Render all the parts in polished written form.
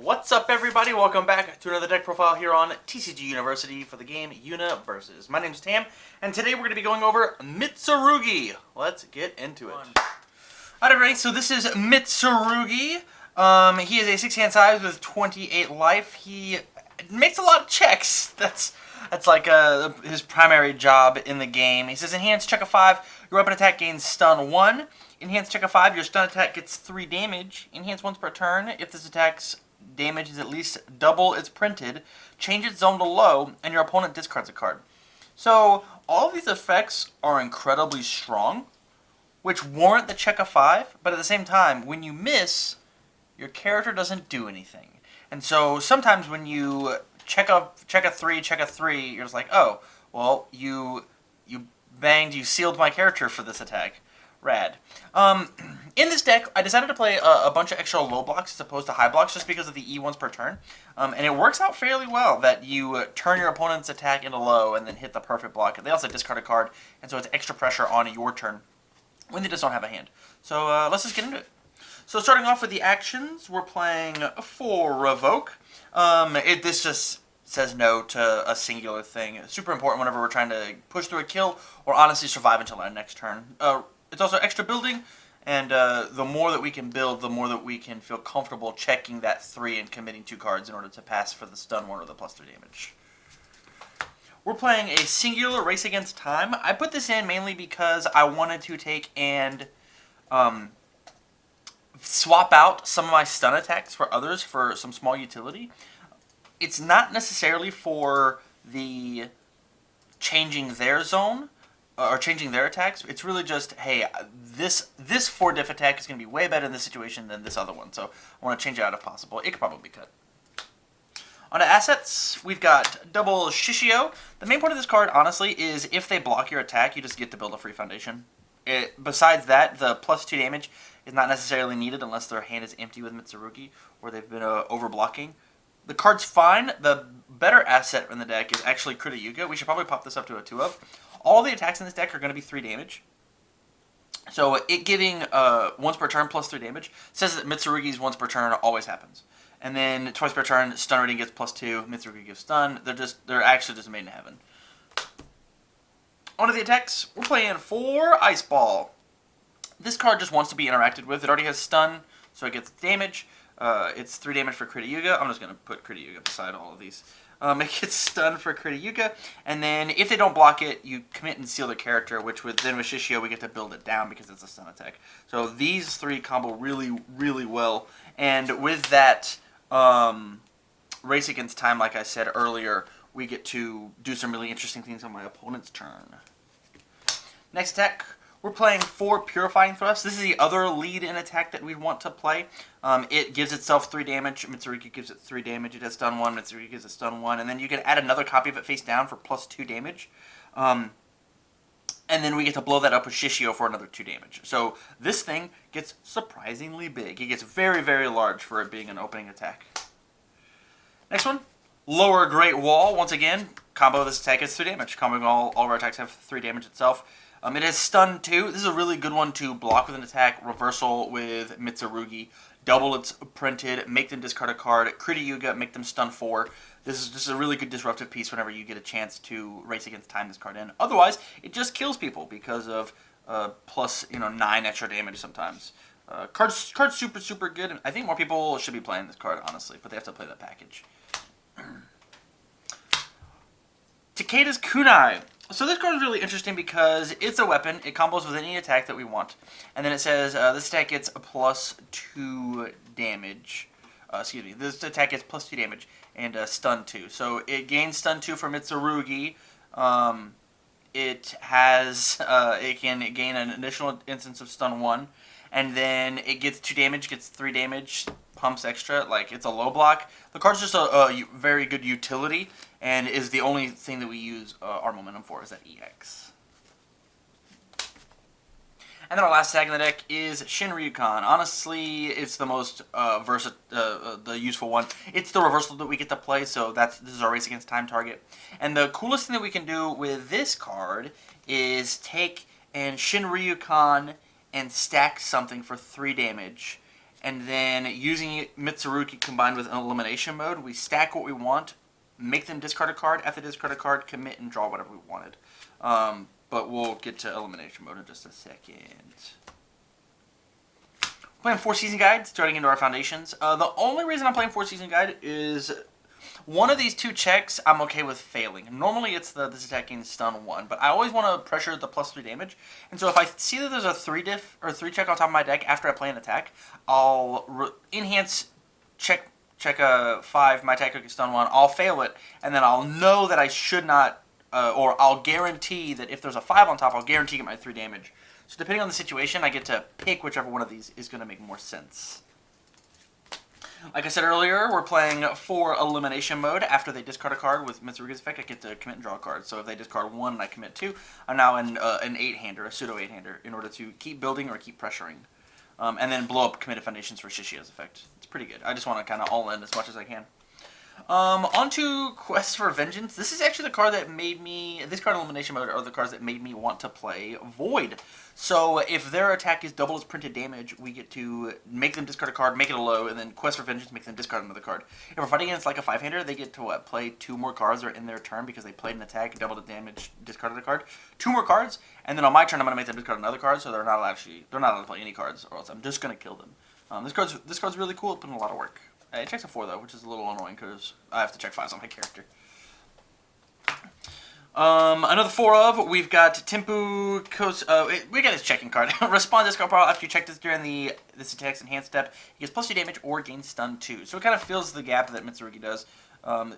What's up, everybody? Welcome back to another deck profile here on TCGU University for the game UniVersus. My name's Tam, and today we're going to be going over Mitsurugi. Let's get into it. Alright, everybody, so this is Mitsurugi. He is a 6-hand size with 28 life. He makes a lot of checks. That's like his primary job in the game. He says, enhance, check a 5. Your weapon attack gains stun 1. Enhance, check a 5. Your stun attack gets 3 damage. Enhance once per turn. If this attack's damage is at least double its printed, change its zone to low, and your opponent discards a card. So all of these effects are incredibly strong, which warrant the check a 5, but at the same time, when you miss, your character doesn't do anything. And so sometimes when you check a 3, you're just like, oh, well, you sealed my character for this attack. Rad. In this deck, I decided to play a bunch of extra low blocks as opposed to high blocks just because of the E once per turn. And it works out fairly well that you turn your opponent's attack into low and then hit the perfect block. They also discard a card, and so it's extra pressure on your turn when they just don't have a hand. So let's just get into it. So starting off with the actions, we're playing for Revoke. This just says no to a singular thing. It's super important whenever we're trying to push through a kill or honestly survive until our next turn. It's also extra building, and the more that we can build, the more that we can feel comfortable checking that 3 and committing 2 cards in order to pass for the stun 1 or the +3 damage. We're playing a singular Race Against Time. I put this in mainly because I wanted to take and swap out some of my stun attacks for others for some small utility. It's not necessarily for the changing their zone, or changing their attacks. It's really just, hey, this 4 diff attack is going to be way better in this situation than this other one, so I want to change it out if possible. It could probably be cut. On to assets, we've got double Shishio. The main point of this card, honestly, is if they block your attack, you just get to build a free foundation. Besides that, the +2 damage is not necessarily needed unless their hand is empty with Mitsurugi, or they've been over-blocking. The card's fine. The better asset in the deck is actually Kriya. We should probably pop this up to a 2 of. All the attacks in this deck are going to be 3 damage. So it giving once per turn +3 damage says that Mitsurugi's once per turn always happens. And then twice per turn, stun rating gets +2, Mitsurugi gives stun. They're actually just made in heaven. On to the attacks. We're playing for Ice Ball. This card just wants to be interacted with. It already has stun, so it gets damage. It's 3 damage for Kriya. I'm just going to put Kriya beside all of these. It gets stunned for Kriya, and then if they don't block it, you commit and seal the character, which then with Shishio we get to build it down because it's a stun attack. So these 3 combo really, really well, and with that Race Against Time, like I said earlier, we get to do some really interesting things on my opponent's turn. Next attack, we're playing for Purifying Thrust. This is the other lead-in attack that we'd want to play. It gives itself 3 damage. Mitsurugi gives it 3 damage. It has stun 1. Mitsurugi gives it stun 1. And then you can add another copy of it face down for +2 damage. And then we get to blow that up with Shishio for another 2 damage. So this thing gets surprisingly big. It gets very, very large for it being an opening attack. Next one, Lower Great Wall. Once again, combo of this attack gets 3 damage. Comboing all of our attacks have 3 damage itself. It has stun 2. This is a really good one to block with an attack, reversal with Mitsurugi, double its printed, make them discard a card, Kriya, make them stun 4. This is a really good disruptive piece whenever you get a chance to Race Against Time this card in. Otherwise, it just kills people because of plus 9 extra damage sometimes. Card's super, super good, and I think more people should be playing this card, honestly, but they have to play that package. Takedas Kunai. So this card is really interesting because it's a weapon. It combos with any attack that we want. And then it says this attack gets +2 damage. This attack gets +2 damage and stun 2. So it gains stun 2 for Mitsurugi. It can gain an additional instance of stun 1. And then it gets 2 damage, gets 3 damage, pumps extra. Like, it's a low block. The card's just a very good utility, and is the only thing that we use our momentum for, is that EX. And then our last tag in the deck is Shin Recon. Honestly, it's the most the useful one. It's the reversal that we get to play, so this is our Race Against Time target. And the coolest thing that we can do with this card is take and Shin Recon and stack something for 3 damage, and then using Mitsurugi combined with Elimination Mode, we stack what we want, make them discard a card. After they discard a card, commit and draw whatever we wanted. But we'll get to Elimination Mode in just a second. Playing 4 Season Guide, starting into our foundations. The only reason I'm playing 4 Season Guide is one of these 2 checks I'm okay with failing. Normally it's this attacking stun 1, but I always want to pressure the +3 damage. And so if I see that there's a 3 diff or 3 check on top of my deck after I play an attack, I'll enhance check a 5, my attacker can stun 1, I'll fail it, and then I'll know that I should not, or I'll guarantee that if there's a 5 on top, I'll guarantee get my 3 damage. So depending on the situation, I get to pick whichever one of these is going to make more sense. Like I said earlier, we're playing 4 Elimination Mode. After they discard a card with Mitsurugi's effect, I get to commit and draw a card. So if they discard 1 and I commit 2, I'm now in an 8-hander, a pseudo 8-hander, in order to keep building or keep pressuring. And then blow up committed foundations for Shishiya's effect. It's pretty good. I just want to kind of all in as much as I can. On to Quest for Vengeance. This is actually the card that made me... This card in Elimination Mode are the cards that made me want to play Void. So if their attack is double its printed damage, we get to make them discard a card, make it a low, and then Quest for Vengeance makes them discard another card. If we're fighting against like a 5-hander, they get to play 2 more cards that are in their turn because they played an attack, doubled the damage, discarded a card. 2 more cards, and then on my turn I'm going to make them discard another card, so they're not allowed to play any cards, or else I'm just going to kill them. This card's really cool. It put in a lot of work. It checks a 4 though, which is a little annoying because I have to check 5s on my character. Another 4 of, we've got Tempu Kos, we got his checking card. Respond discard pile after you check this during this attack's enhanced step. He gets +2 damage or gains stun 2. So it kind of fills the gap that Mitsurugi does.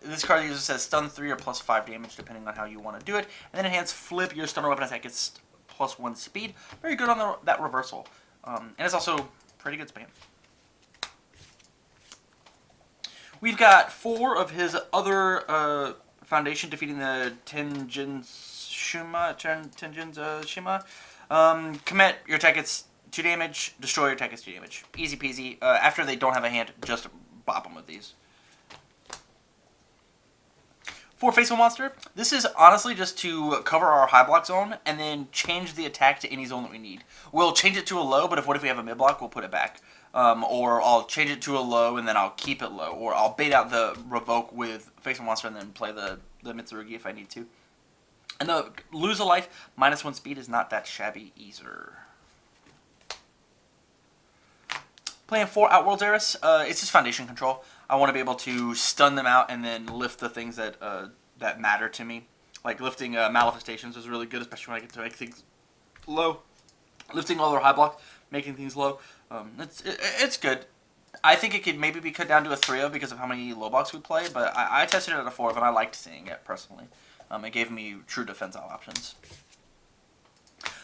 This card usually says stun 3 or +5 damage depending on how you want to do it. And then enhance flip, your stun or weapon attack gets +1 speed. Very good on that reversal. And it's also pretty good spam. We've got 4 of his other foundation defeating the Tenjin's Shimma. Commit, your attack gets 2 damage, destroy, your attack gets 2 damage. Easy peasy. After they don't have a hand, just bop them with these. 4 Faceman monster. This is honestly just to cover our high block zone and then change the attack to any zone that we need. We'll change it to a low, but what if we have a mid block, we'll put it back. Or I'll change it to a low and then I'll keep it low. Or I'll bait out the Revoke with Faceman monster and then play the Mitsurugi if I need to. And the lose a life, -1 speed is not that shabby either. Playing 4 Outworld's Heiress, it's just foundation control. I want to be able to stun them out and then lift the things that that matter to me. Like lifting Manifestations is really good, especially when I get to make things low. Lifting all their high block, making things low. It's good. I think it could maybe be cut down to a 3 of because of how many low blocks we play, but I tested it at a 4 of and I liked seeing it personally. It gave me true defensive options.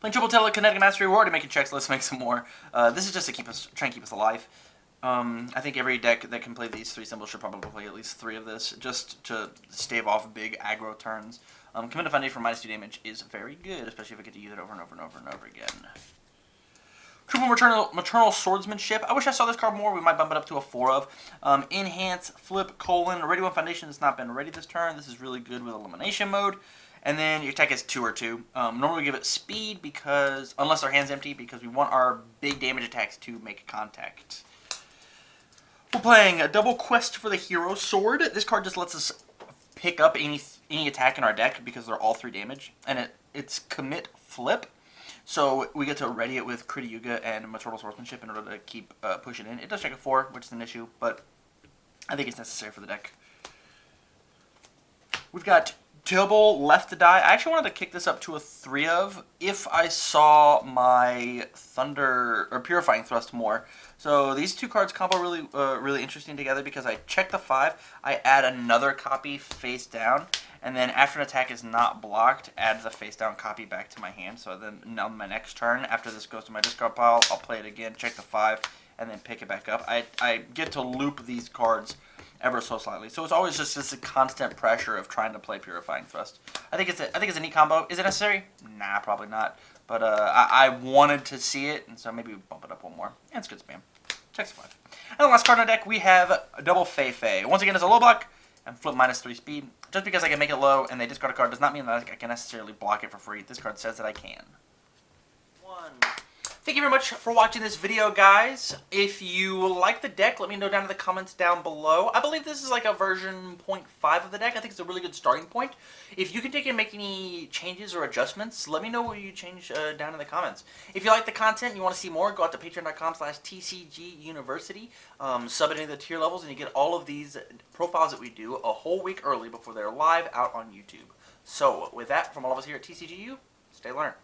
Playing Triple Telekinetic Mastery, we're already making checks, let's make some more. This is just to try and keep us alive. I think every deck that can play these 3 symbols should probably play at least 3 of this, just to stave off big aggro turns. Commit a Foundation for -2 damage is very good, especially if I get to use it over and over and over and over again. Triple Maternal Swordsmanship. I wish I saw this card more. We might bump it up to a 4 of. Enhance, Flip, Ready 1 Foundation has not been ready this turn. This is really good with Elimination Mode. And then your attack is 2 or 2. Normally we give it speed because, unless our hand's empty, because we want our big damage attacks to make contact. We're playing a double Quest for the Hero Sword. This card just lets us pick up any attack in our deck because they're all 3 damage. And it's commit, flip. So we get to ready it with Krita Yuga and Maternal Swordsmanship in order to keep pushing in. It does check a 4, which is an issue, but I think it's necessary for the deck. We've got double Left to Die. I actually wanted to kick this up to a 3 of if I saw my Thunder or Purifying Thrust more. So these 2 cards combo really interesting together because I check the 5, I add another copy face down, and then after an attack is not blocked, add the face down copy back to my hand. So then on my next turn, after this goes to my discard pile, I'll play it again, check the 5, and then pick it back up. I get to loop these cards ever so slightly. So it's always just this constant pressure of trying to play Purifying Thrust. I think it's a neat combo. Is it necessary? Nah, probably not. But I wanted to see it, and so maybe we bump it up 1 more. And it's good spam. Checks 5. And the last card in our deck, we have double Fei. Once again, it's a low block and flip -3 speed. Just because I can make it low and they discard a card does not mean that I can necessarily block it for free. This card says that I can. 1. Thank you very much for watching this video, guys. If you like the deck, let me know down in the comments down below. I believe this is like a version 0.5 of the deck. I think it's a really good starting point. If you can take and make any changes or adjustments, let me know what you change down in the comments. If you like the content and you want to see more, go out to patreon.com/TCGUniversity. Sub at any of the tier levels, and you get all of these profiles that we do a whole week early before they're live out on YouTube. So, with that, from all of us here at TCGU, stay learned.